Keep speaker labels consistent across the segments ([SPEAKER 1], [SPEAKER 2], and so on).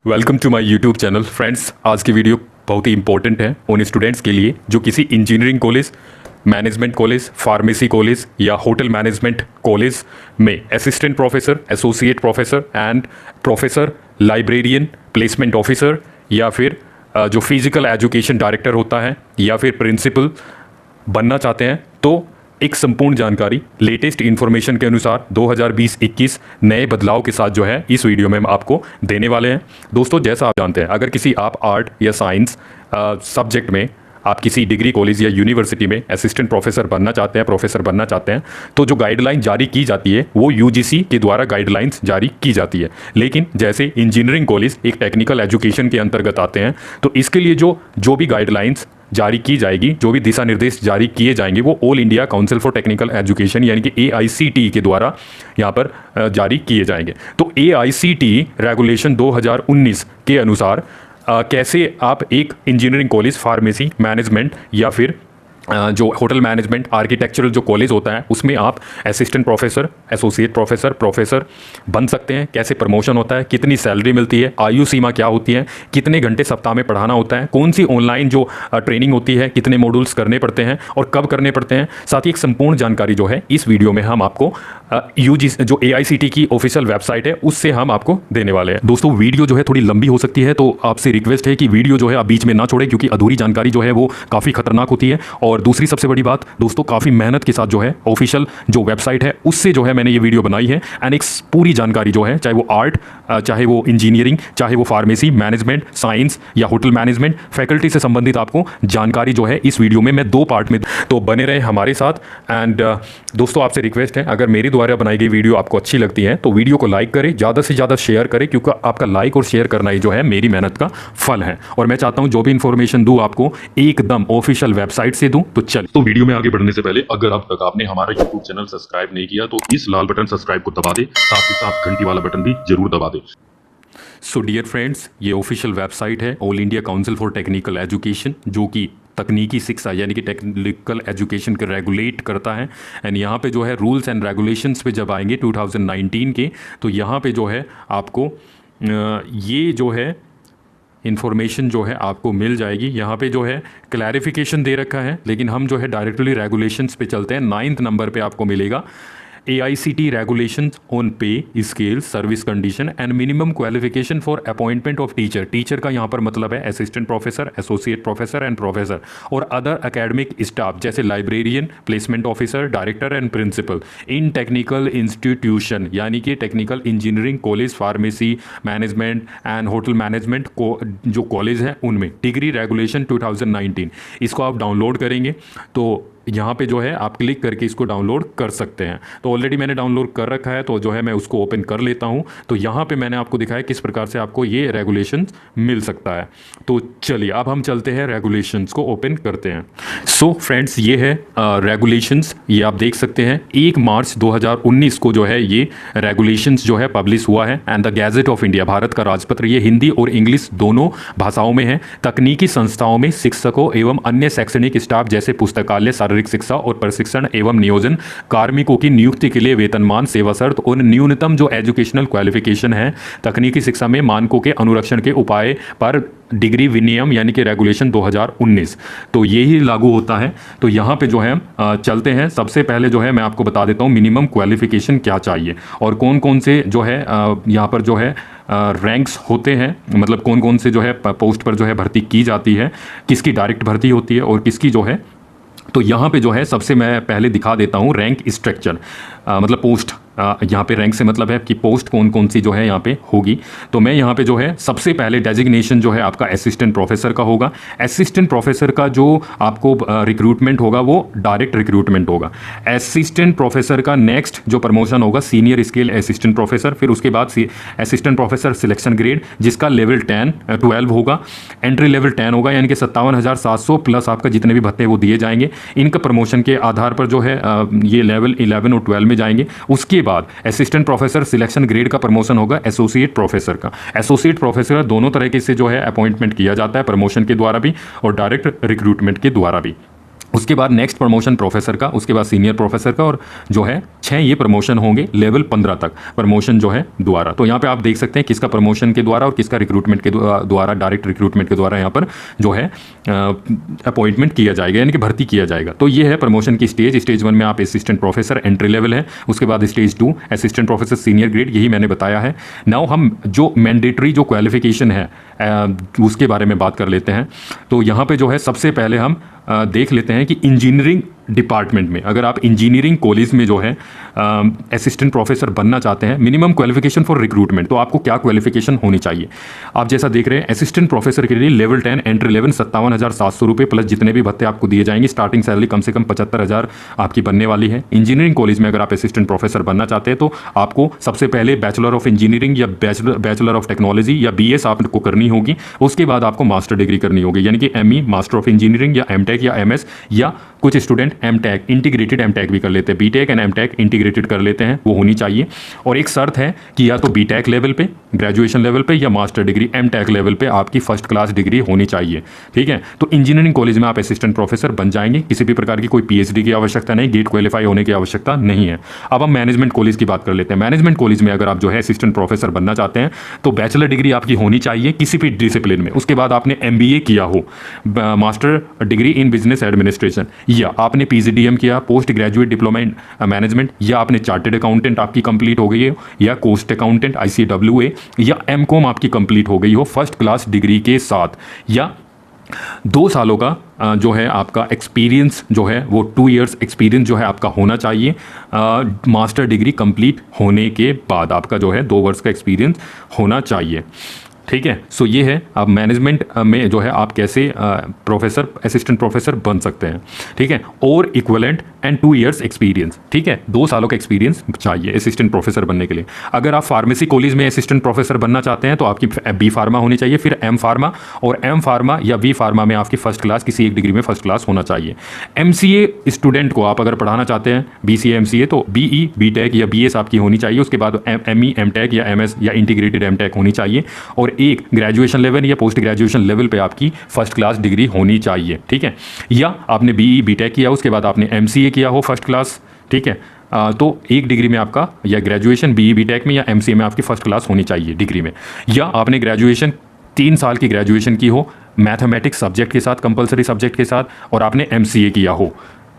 [SPEAKER 1] Welcome to my YouTube channel friends. आज की video बहुत ही इंपॉर्टेंट है उन स्टूडेंट्स के लिए जो किसी engineering college, management college, pharmacy college या होटल मैनेजमेंट कॉलेज में assistant professor, associate professor and professor, librarian, placement officer या फिर जो फिजिकल एजुकेशन डायरेक्टर होता है या फिर प्रिंसिपल बनना चाहते हैं। तो एक संपूर्ण जानकारी लेटेस्ट इन्फॉर्मेशन के अनुसार 2020-21 नए बदलाव के साथ जो है इस वीडियो में हम आपको देने वाले हैं। दोस्तों, जैसा आप जानते हैं, अगर किसी आप आर्ट या साइंस सब्जेक्ट में आप किसी डिग्री कॉलेज या यूनिवर्सिटी में असिस्टेंट प्रोफेसर बनना चाहते हैं, प्रोफेसर बनना चाहते हैं, तो जो गाइडलाइन जारी की जाती है वो यूजीसी के द्वारा गाइडलाइंस जारी की जाती है। लेकिन जैसे इंजीनियरिंग कॉलेज एक टेक्निकल एजुकेशन के अंतर्गत आते हैं, तो इसके लिए जो भी गाइडलाइंस जारी की जाएगी, जो भी दिशा निर्देश जारी किए जाएंगे, वो all India council for technical education यानी कि AICTE के द्वारा यहाँ पर जारी किए जाएंगे। तो AICTE रेगुलेशन 2019 के अनुसार कैसे आप एक इंजीनियरिंग कॉलेज, फार्मेसी, मैनेजमेंट या फिर जो होटल मैनेजमेंट, आर्किटेक्चरल जो कॉलेज होता है उसमें आप assistant professor, associate professor, professor बन सकते हैं, कैसे प्रमोशन होता है, कितनी सैलरी मिलती है, आयु सीमा क्या होती है, कितने घंटे सप्ताह में पढ़ाना होता है, कौन सी ऑनलाइन जो ट्रेनिंग होती है, कितने मॉड्यूल्स करने पड़ते हैं और कब करने पड़ते हैं। साथ ही एक संपूर्ण जानकारी जो है इस वीडियो में हम आपको UGC जो AICTE की ऑफिशियल वेबसाइट है उससे हम आपको देने वाले हैं। दोस्तों, वीडियो जो है थोड़ी लंबी हो सकती है, तो आपसे रिक्वेस्ट है कि वीडियो जो है आप बीच में ना छोड़ें, क्योंकि अधूरी जानकारी जो है वो काफ़ी खतरनाक होती है। और दूसरी सबसे बड़ी बात दोस्तों, काफ़ी मेहनत के साथ जो है ऑफिशियल जो वेबसाइट है उससे जो है मैंने ये वीडियो बनाई है। एंड एक पूरी जानकारी जो है, चाहे वो आर्ट, चाहे वो इंजीनियरिंग, चाहे वो फार्मेसी, मैनेजमेंट, साइंस या होटल मैनेजमेंट फैकल्टी से संबंधित आपको जानकारी जो है इस वीडियो में मैं 2 पार्ट में, तो बने रहे हमारे साथ। एंड दोस्तों, आपसे रिक्वेस्ट है, अगर मेरी द्वारा बनाई गई वीडियो आपको अच्छी लगती है तो वीडियो को लाइक करें, ज़्यादा से ज़्यादा शेयर करें, क्योंकि आपका लाइक और शेयर करना ही जो है मेरी मेहनत का फल है। और मैं चाहता हूं जो भी इंफॉर्मेशन दूं आपको एकदम ऑफिशियल वेबसाइट से दूं। तो चल, तो वीडियो में आगे बढ़ने से पहले अगर अब तक आपने हमारा यूट्यूब चैनल सब्सक्राइब नहीं किया तो इस लाल बटन सब्सक्राइब को दबा दे, साथ ही साथ घंटी वाला बटन भी जरूर दबा दे। सो डियर फ्रेंड्स, ये ऑफिशियल वेबसाइट है all India council for technical education, जो कि तकनीकी शिक्षा यानी कि टेक्निकल एजुकेशन के रेगुलेट करता है। एंड यहाँ पे जो है रूल्स एंड रेगुलेशंस पे जब आएंगे 2019 के, तो यहाँ पे जो है आपको ये जो है इन्फॉर्मेशन जो है आपको मिल जाएगी। यहाँ पे जो है क्लैरिफिकेशन दे रखा है, लेकिन हम जो है डायरेक्टली रेगुलेशंस पे चलते हैं। 9th नंबर पे आपको मिलेगा AICTE regulations on pay scale, service condition and minimum qualification for appointment of teacher. Teacher का यहाँ पर मतलब है assistant professor, associate professor and professor, और अदर एकेडमिक स्टाफ जैसे librarian, placement officer, director and principal in technical institution यानी कि technical engineering college, pharmacy, management and hotel management को जो कॉलेज है उनमें। डिग्री रेगुलेशन 2019, इसको आप डाउनलोड करेंगे तो यहाँ पे जो है आप क्लिक करके इसको डाउनलोड कर सकते हैं। तो ऑलरेडी मैंने डाउनलोड कर रखा है, तो जो है मैं उसको ओपन कर लेता हूँ। तो यहाँ पे मैंने आपको दिखाया किस प्रकार से आपको ये रेगुलेशंस मिल सकता है। तो चलिए अब हम चलते हैं रेगुलेशंस को ओपन करते हैं। सो फ्रेंड्स, ये है रेगुलेशंस, ये आप देख सकते हैं 1 मार्च 2019 को जो है ये रेगुलेशंस जो है पब्लिश हुआ है। And the gadget of India, Bharat का राजपत्र, ये हिंदी और इंग्लिश दोनों भाषाओं में है। तकनीकी संस्थाओं में शिक्षकों एवं अन्य शैक्षणिक स्टाफ जैसे पुस्तकालय, शारीरिक शिक्षा और प्रशिक्षण एवं नियोजन कार्मिकों की नियुक्ति के लिए वेतनमान, सेवा शर्त और न्यूनतम जो एजुकेशनल क्वालिफिकेशन है तकनीकी शिक्षा में मानकों के अनुरक्षण के उपाय पर डिग्री विनियम यानी कि रेगुलेशन 2019, तो यही लागू होता है। तो यहाँ पे जो है चलते हैं। सबसे पहले जो है मैं आपको बता देता हूँ मिनिमम क्वालिफिकेशन क्या चाहिए और कौन कौन से जो है यहाँ पर जो है रैंक्स होते हैं, मतलब कौन कौन से जो है पोस्ट पर जो है भर्ती की जाती है, किसकी डायरेक्ट भर्ती होती है और किसकी जो है। तो यहाँ पे जो है सबसे मैं पहले दिखा देता हूँ रैंक स्ट्रक्चर, मतलब पोस्ट। यहाँ पे रैंक से मतलब है कि पोस्ट कौन कौन सी जो है यहाँ पे होगी। तो मैं यहाँ पे जो है सबसे पहले डेजिग्नेशन जो है आपका असिस्टेंट प्रोफेसर का होगा। असिस्टेंट प्रोफेसर का जो आपको रिक्रूटमेंट होगा वो डायरेक्ट रिक्रूटमेंट होगा। असिस्टेंट प्रोफेसर का नेक्स्ट जो प्रमोशन होगा सीनियर स्केल असिस्टेंट प्रोफेसर, फिर उसके बाद असिस्टेंट प्रोफेसर सिलेक्शन ग्रेड जिसका लेवल 12 होगा। एंट्री लेवल 10 होगा, यानी कि 57,700 प्लस आपका जितने भी भत्ते वो दिए जाएंगे। इनका प्रमोशन के आधार पर जो है ये लेवल 11 और 12 में जाएंगे। उसके बाद असिस्टेंट प्रोफेसर सिलेक्शन ग्रेड का प्रमोशन होगा एसोसिएट प्रोफेसर का। एसोसिएट प्रोफेसर दोनों तरीके से जो है अपॉइंटमेंट किया जाता है, प्रमोशन के द्वारा भी और डायरेक्ट रिक्रूटमेंट के द्वारा भी। उसके बाद नेक्स्ट प्रमोशन प्रोफेसर का, उसके बाद सीनियर प्रोफेसर का, और जो है 6 ये प्रमोशन होंगे लेवल 15 तक प्रमोशन जो है द्वारा। तो यहाँ पे आप देख सकते हैं किसका प्रमोशन के द्वारा और किसका रिक्रूटमेंट के द्वारा, डायरेक्ट रिक्रूटमेंट के द्वारा यहाँ पर जो है अपॉइंटमेंट किया जाएगा, यानी कि भर्ती किया जाएगा। तो ये है प्रमोशन की स्टेज। स्टेज 1 में आप असिस्टेंट प्रोफेसर एंट्री लेवल है, उसके बाद stage 2 assistant professor senior grade, यही मैंने बताया है। नाउ हम जो मैंडेटरी जो क्वालिफिकेशन है उसके बारे में बात कर लेते हैं। तो यहाँ पे जो है सबसे पहले हम देख लेते हैं कि इंजीनियरिंग डिपार्टमेंट में अगर आप इंजीनियरिंग कॉलेज में जो है असिस्टेंट प्रोफेसर बनना चाहते हैं, मिनिमम क्वालिफिकेशन फॉर रिक्रूटमेंट, तो आपको क्या क्वालिफिकेशन होनी चाहिए। आप जैसा देख रहे हैं असिस्टेंट प्रोफेसर के लिए लेवल 10 एंट्री लेवल 57,700 रुपये प्लस जितने भी भत्ते आपको दिए जाएंगे। स्टार्टिंग सैलरी कम से कम 75,000 आपकी बनने वाली है। इंजीनियरिंग कॉलेज में अगर आप असिस्टेंट प्रोफेसर बनना चाहते हैं तो आपको सबसे पहले बैचलर ऑफ इंजीनियरिंग या बैचलर ऑफ टेक्नोलॉजी या BS आपको करनी होगी। उसके बाद आपको मास्टर डिग्री करनी होगी, यानी कि ME मास्टर ऑफ इंजीनियरिंग या MTech या MS, या कुछ स्टूडेंट MTech इंटीग्रेटेड MTech भी कर लेते हैं, BTech एंड MTech इंटीग्रेटेड कर लेते हैं, वो होनी चाहिए। और एक शर्त है कि या तो BTech लेवल पे ग्रेजुएशन लेवल पे या मास्टर डिग्री MTech लेवल पे आपकी फर्स्ट क्लास डिग्री होनी चाहिए। ठीक है, तो इंजीनियरिंग कॉलेज में आप असिस्टेंट प्रोफेसर बन जाएंगे, किसी भी प्रकार की कोई PhD की आवश्यकता नहीं, गेट क्वालिफाई होने की आवश्यकता नहीं है। अब हम मैनेजमेंट कॉलेज की बात कर लेते हैं। मैनेजमेंट कॉलेज में अगर आप जो है असिस्टेंट प्रोफेसर बनना चाहते हैं तो बैचलर डिग्री आपकी होनी चाहिए किसी भी डिसिप्लिन में। उसके बाद आपने MBA किया हो, master degree in business administration, या आपने PGDM किया post graduate diploma in management, या आपने चार्टेड अकाउंटेंट आपकी कंप्लीट हो गई है, या कोस्ट अकाउंटेंट ICWA, या MCOM आपकी कंप्लीट हो गई हो फर्स्ट क्लास डिग्री के साथ, या 2 सालों का जो है आपका एक्सपीरियंस जो है वो 2 इयर्स एक्सपीरियंस जो है आपका होना चाहिए। मास्टर डिग्री कंप्लीट होने के बाद आपका जो है 2 वर्ष का एक्सपीरियंस होना चाहिए। ठीक है, सो ये है अब मैनेजमेंट में जो है आप कैसे प्रोफेसर असिस्टेंट प्रोफेसर बन सकते हैं। ठीक है, और इक्विवेलेंट एंड 2 इयर्स एक्सपीरियंस। ठीक है, 2 सालों का एक्सपीरियंस चाहिए असिस्टेंट प्रोफेसर बनने के लिए। अगर आप फार्मेसी कॉलेज में असिस्टेंट प्रोफेसर बनना चाहते हैं तो आपकी B फार्मा होनी चाहिए, फिर M फार्मा, और M फार्मा या V फार्मा में आपकी फर्स्ट क्लास किसी एक डिग्री में फर्स्ट क्लास होना चाहिए। MCA स्टूडेंट को आप अगर पढ़ाना चाहते हैं BCA MCA तो BE BTech या BS आपकी होनी चाहिए। उसके बाद ME MTech या MS या इंटीग्रेटेड MTech होनी चाहिए, और एक ग्रेजुएशन लेवल या पोस्ट ग्रेजुएशन लेवल पे आपकी फर्स्ट क्लास डिग्री होनी चाहिए। ठीक है, या आपने BE BTech किया, उसके बाद आपने MCA किया हो फर्स्ट क्लास। ठीक है, तो एक डिग्री में आपका या ग्रेजुएशन BE BTech में या MCA में आपकी फर्स्ट क्लास होनी चाहिए डिग्री में, या आपने ग्रेजुएशन 3 साल की ग्रेजुएशन की हो मैथमेटिक्स सब्जेक्ट के साथ, कंपलसरी सब्जेक्ट के साथ, और आपने MCA किया हो,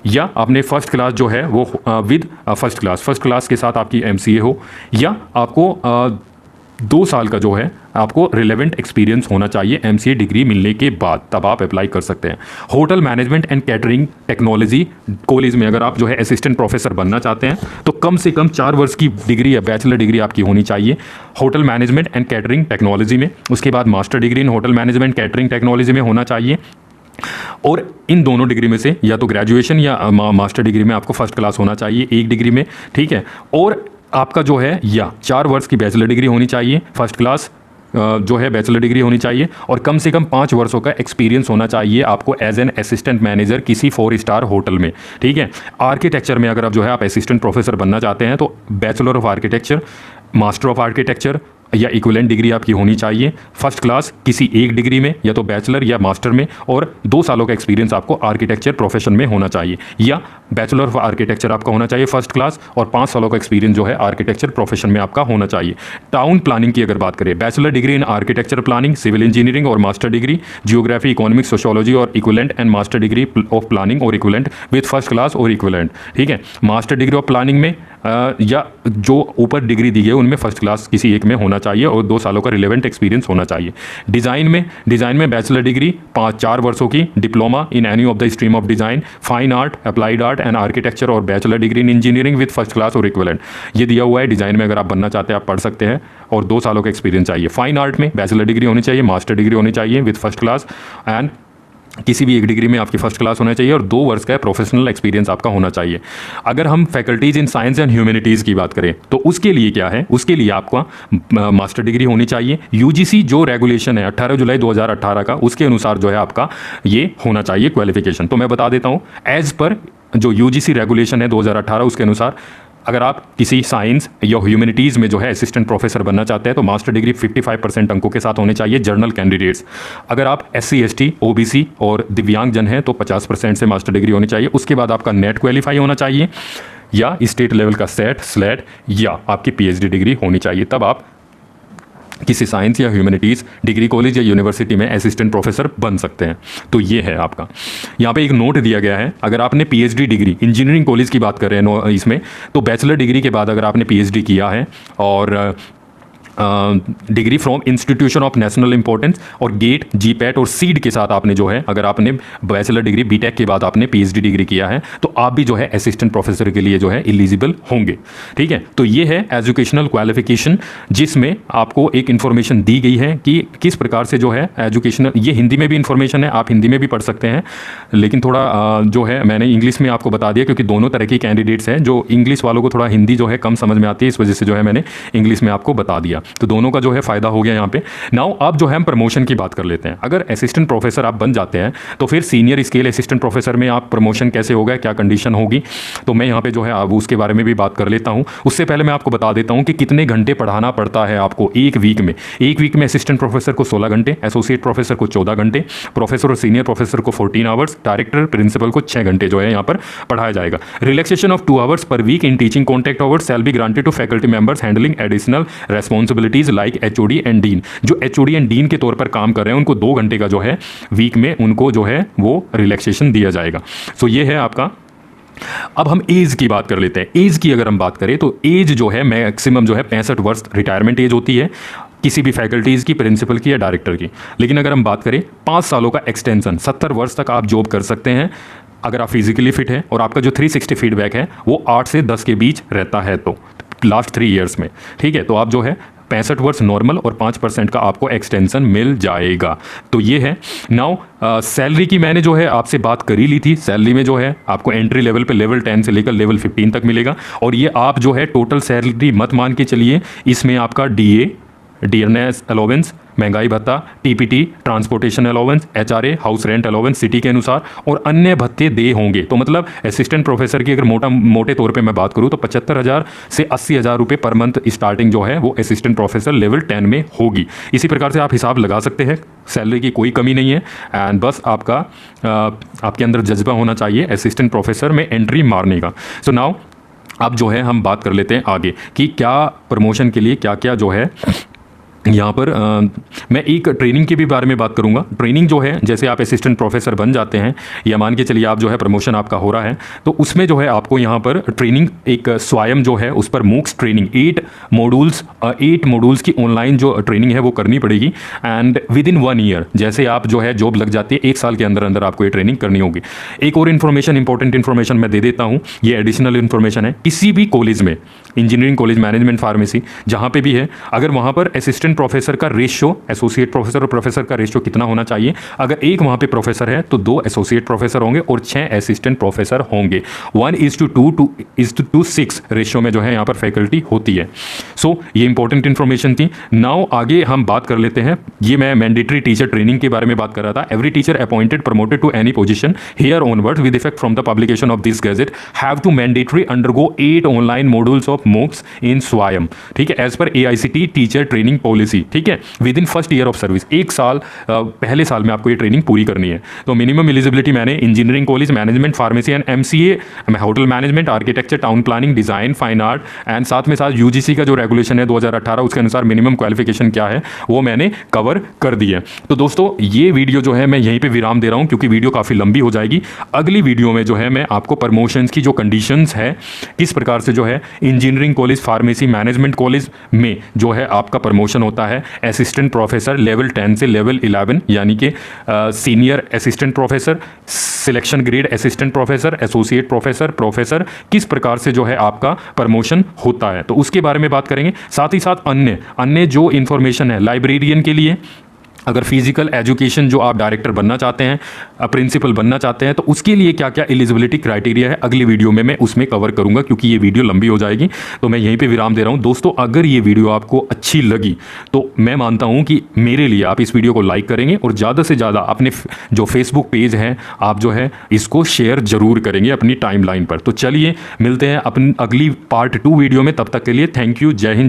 [SPEAKER 1] या आपने फर्स्ट क्लास जो है वो विद फर्स्ट क्लास के साथ आपकी MCA हो, या आपको 2 साल का जो है आपको रिलेवेंट एक्सपीरियंस होना चाहिए MCA डिग्री मिलने के बाद, तब आप अप्लाई कर सकते हैं। Hotel management and catering technology college में अगर आप जो है असिस्टेंट प्रोफेसर बनना चाहते हैं तो कम से कम 4 वर्ष की डिग्री या बैचलर डिग्री आपकी होनी चाहिए hotel management and catering technology में। उसके बाद master degree in hotel management catering technology में होना चाहिए, और इन दोनों डिग्री में से या तो ग्रेजुएशन या मास्टर डिग्री में आपको फर्स्ट क्लास होना चाहिए एक डिग्री में। ठीक है, और आपका जो है या 4 वर्ष की बैचलर डिग्री होनी चाहिए, फर्स्ट क्लास जो है बैचलर डिग्री होनी चाहिए, और कम से कम 5 वर्षों का एक्सपीरियंस होना चाहिए आपको एज एन असिस्टेंट मैनेजर किसी 4 स्टार होटल में। ठीक है, आर्किटेक्चर में अगर आप जो है आप असिस्टेंट प्रोफेसर बनना चाहते हैं तो bachelor of architecture, master of architecture या इक्विवेलेंट डिग्री आपकी होनी चाहिए फर्स्ट क्लास किसी एक डिग्री में, या तो बैचलर या मास्टर में, और 2 सालों का एक्सपीरियंस आपको आर्किटेक्चर प्रोफेशन में होना चाहिए, या बैचलर ऑफ आर्किटेक्चर आपका होना चाहिए फर्स्ट क्लास, और 5 सालों का एक्सपीरियंस जो है आर्किटेक्चर प्रोफेशन में आपका होना चाहिए। टाउन प्लानिंग की अगर बात करें, bachelor degree in architecture planning, civil engineering और master degree geography economics sociology और equivalent, and master degree of planning और इक्विवेलेंट विद फर्स्ट क्लास और इक्विवेलेंट। ठीक है, मास्टर डिग्री ऑफ प्लानिंग में या जो ऊपर डिग्री दी गई उनमें फर्स्ट क्लास किसी एक में होना चाहिए, और 2 सालों का रिलेवेंट एक्सपीरियंस होना चाहिए। डिज़ाइन में बैचलर डिग्री 4 वर्षों की, diploma in any of the stream of design, fine art, applied art and architecture, और bachelor degree in engineering with first class और इक्विवेलेंट। ये दिया हुआ है, डिज़ाइन में अगर आप बनना चाहते हैं आप पढ़ सकते हैं, और 2 सालों का एक्सपीरियंस चाहिए। फाइन आर्ट में बैचलर डिग्री होनी चाहिए, मास्टर डिग्री होनी चाहिए विद फर्स्ट क्लास, एंड किसी भी एक डिग्री में आपकी फर्स्ट क्लास होना चाहिए, और 2 वर्ष का प्रोफेशनल एक्सपीरियंस आपका होना चाहिए। अगर हम faculties in science and humanities की बात करें तो उसके लिए क्या है, उसके लिए आपका मास्टर डिग्री होनी चाहिए। UGC जो रेगुलेशन है 18 जुलाई 2018 का, उसके अनुसार जो है आपका ये होना चाहिए क्वालिफिकेशन। तो मैं बता देता हूँ, एज पर जो UGC रेगुलेशन है 2018 उसके अनुसार अगर आप किसी साइंस या ह्यूमैनिटीज़ में जो है असिस्टेंट प्रोफेसर बनना चाहते हैं तो मास्टर डिग्री 55% अंकों के साथ होने चाहिए जनरल कैंडिडेट्स। अगर आप SC ST OBC और दिव्यांग जन हैं तो 50% से मास्टर डिग्री होनी चाहिए। उसके बाद आपका नेट क्वालिफाई होना चाहिए या स्टेट लेवल का सेट स्लेट या आपकी PhD डिग्री होनी चाहिए, तब आप किसी साइंस या ह्यूमैनिटीज़ डिग्री कॉलेज या यूनिवर्सिटी में असिस्टेंट प्रोफेसर बन सकते हैं। तो ये है आपका, यहाँ पे एक नोट दिया गया है, अगर आपने PhD डिग्री इंजीनियरिंग कॉलेज की बात कर रहे हैं इसमें, तो बैचलर डिग्री के बाद अगर आपने PhD किया है और degree from institution of national importance और गेट GPAT और सीड के साथ आपने जो है, अगर आपने बैचलर डिग्री BTech के बाद आपने PhD डिग्री किया है तो आप भी जो है असिस्टेंट प्रोफेसर के लिए जो है एलिजिबल होंगे। ठीक है, तो ये है एजुकेशनल क्वालिफिकेशन जिसमें आपको एक इन्फॉर्मेशन दी गई है कि किस प्रकार से जो है एजुकेशनल, ये हिंदी में भी इन्फॉर्मेशन है, आप हिंदी में भी पढ़ सकते हैं, लेकिन थोड़ा जो है मैंने इंग्लिश में आपको बता दिया क्योंकि दोनों तरह के कैंडिडेट्स हैं। जो इंग्लिश वालों को थोड़ा हिंदी जो है कम समझ में आती है, इस वजह से जो है मैंने इंग्लिश में आपको बता दिया, तो दोनों का जो है फायदा हो गया यहाँ पे। नाउ अब जो है हम प्रमोशन की बात कर लेते हैं। अगर असिस्टेंट प्रोफेसर आप बन जाते हैं तो फिर सीनियर स्केल असिस्टेंट प्रोफेसर में आप प्रमोशन कैसे होगा, क्या कंडीशन होगी, तो मैं यहाँ पे जो है अब उसके बारे में भी बात कर लेता हूँ। उससे पहले मैं आपको बता देता हूँ कि कितने घंटे पढ़ाना पड़ता है आपको एक वीक में। एक वीक में असिस्टेंट प्रोफेसर को 16 घंटे, एसोसिएट प्रोफेसर को 14 घंटे, प्रोफेसर और सीनियर प्रोफेसर को 14 आवर्स, डायरेक्टर प्रिंसिपल को 6 घंटे जो है यहाँ पर पढ़ाया जाएगा। Relaxation of 2 hours per week in teaching contact hours shall be granted to faculty members handling additional responsibilities like HOD and dean. जो HOD एंड डीन के तौर पर काम कर रहे हैं उनको 2 घंटे का जो है वीक में उनको जो है वो रिलैक्सेशन दिया जाएगा। सो ये है आपका। अब हम एज की बात कर लेते हैं। एज की अगर हम बात करें तो एज जो है मैक्सिमम जो है 65 वर्ष रिटायरमेंट एज होती है किसी भी फैकल्टीज़ की, प्रिंसिपल की या डायरेक्टर की। लेकिन अगर हम बात करें 5 सालों का एक्सटेंशन, 70 वर्ष तक आप जॉब कर सकते हैं अगर आप फिजिकली फिट है और आपका जो 360 फीडबैक है वो 8 से 10 के बीच रहता है तो लास्ट 3 ईयर्स में। ठीक है, तो आप जो है 65 वर्ष नॉर्मल और 5% का आपको एक्सटेंशन मिल जाएगा। तो ये है। नाउ सैलरी की मैंने जो है आपसे बात कर ही ली थी। सैलरी में जो है आपको एंट्री लेवल पे लेवल 10 से लेकर लेवल 15 तक मिलेगा और ये आप जो है टोटल सैलरी मत मान के चलिए, इसमें आपका DA, डियरनेस अलाउंस, महंगाई भत्ता, TPT, transportation allowance, HRA, house rent allowance city के अनुसार और अन्य भत्ते दे होंगे। तो मतलब असिस्टेंट प्रोफेसर की अगर मोटे तौर पे मैं बात करूं तो 75,000 से 80,000 रुपये पर मंथ स्टार्टिंग जो है वो असिस्टेंट प्रोफेसर लेवल 10 में होगी। इसी प्रकार से आप हिसाब लगा सकते हैं, सैलरी की कोई कमी नहीं है एंड बस आपके अंदर जज्बा होना चाहिए असिस्टेंट प्रोफेसर में एंट्री मारने का। सो नाउ अब जो है हम बात कर लेते हैं आगे कि क्या प्रमोशन के लिए क्या क्या जो है यहाँ पर मैं एक ट्रेनिंग के भी बारे में बात करूँगा। ट्रेनिंग जो है जैसे आप असिस्टेंट प्रोफेसर बन जाते हैं या मान के चलिए आप जो है प्रमोशन आपका हो रहा है तो उसमें जो है आपको यहाँ पर ट्रेनिंग एक स्वयं जो है उस पर मूक्स ट्रेनिंग 8 मॉड्यूल्स की ऑनलाइन जो ट्रेनिंग है वो करनी पड़ेगी एंड विद इन 1 ईयर जैसे आप जो है जॉब लग जाती है 1 साल के अंदर अंदर आपको ये ट्रेनिंग करनी होगी। एक और इन्फॉर्मेशन इंपॉर्टेंट इन्फॉर्मेशन मैं दे देता हूँ, ये एडिशनल इन्फॉर्मेशन है। किसी भी कॉलेज में, इंजीनियरिंग कॉलेज, मैनेजमेंट, फार्मेसी, जहाँ पे भी है, अगर वहाँ पर असिस्टेंट प्रोफेसर का रेशियो, एसोसिएट प्रोफेसर और प्रोफेसर का रेशियो कितना होना चाहिए, अगर एक वहाँ पे प्रोफेसर है तो 2 एसोसिएट प्रोफेसर होंगे और 6 असिस्टेंट प्रोफेसर होंगे। 1:2:6 रेशियो में जो है यहाँ पर फैकल्टी होती है। सो ये इंपॉर्टेंट इन्फॉर्मेशन थी। नाउ आगे हम बात कर लेते हैं, ये मैं मैंडेटरी टीचर ट्रेनिंग के बारे में बात कर रहा था। Every teacher appointed promoted to any position here onwards with effect from the publication of this gazette have to mandatory undergo 8 online modules of MOOCs in Swayam. ठीक है, as per AICTE teacher training policy. ठीक है, with in first year of service, 1 साल पहले साल में आपको ये ट्रेनिंग पूरी करनी है। तो मिनिमम एलिजिबिलिटी मैंने engineering college, management, pharmacy and MCA, hotel management, architecture, town planning, design, fine art and साथ में साथ UGC का जो रेगुलेशन है 2018 उसके अनुसार मिनिमम क्वालिफिकेशन क्या है वो मैंने कवर कर दी है। तो दोस्तों ये वीडियो जो है मैं यहीं पे विराम दे रहा हूँ क्योंकि वीडियो काफ़ी लंबी हो जाएगी। अगली वीडियो में जो है मैं आपको प्रमोशंस की जो कंडीशंस है, किस प्रकार से जो है engineering college, pharmacy, management college में जो है आपका प्रमोशन होता है असिस्टेंट प्रोफेसर लेवल 10 से लेवल 11 यानी कि senior assistant professor, selection grade assistant professor, associate professor, professor, किस प्रकार से जो है आपका प्रमोशन होता है तो उसके बारे में बात करेंगे। साथ ही साथ अन्य जो इंफॉर्मेशन है लाइब्रेरियन के लिए, अगर फिजिकल एजुकेशन जो आप डायरेक्टर बनना चाहते हैं, प्रिंसिपल बनना चाहते हैं, तो उसके लिए क्या क्या एलिजिबिलिटी क्राइटेरिया है अगली वीडियो में मैं उसमें कवर करूंगा, क्योंकि ये वीडियो लंबी हो जाएगी। तो मैं यहीं पे विराम दे रहा हूं दोस्तों। अगर ये वीडियो आपको अच्छी लगी तो मैं मानता हूं कि मेरे लिए आप इस वीडियो को लाइक करेंगे और ज़्यादा से ज़्यादा अपने जो फेसबुक पेज है आप जो है इसको शेयर जरूर करेंगे अपनी टाइमलाइन पर। तो चलिए मिलते हैं अपनी अगली पार्ट 2 वीडियो में, तब तक के लिए थैंक यू, जय हिंद।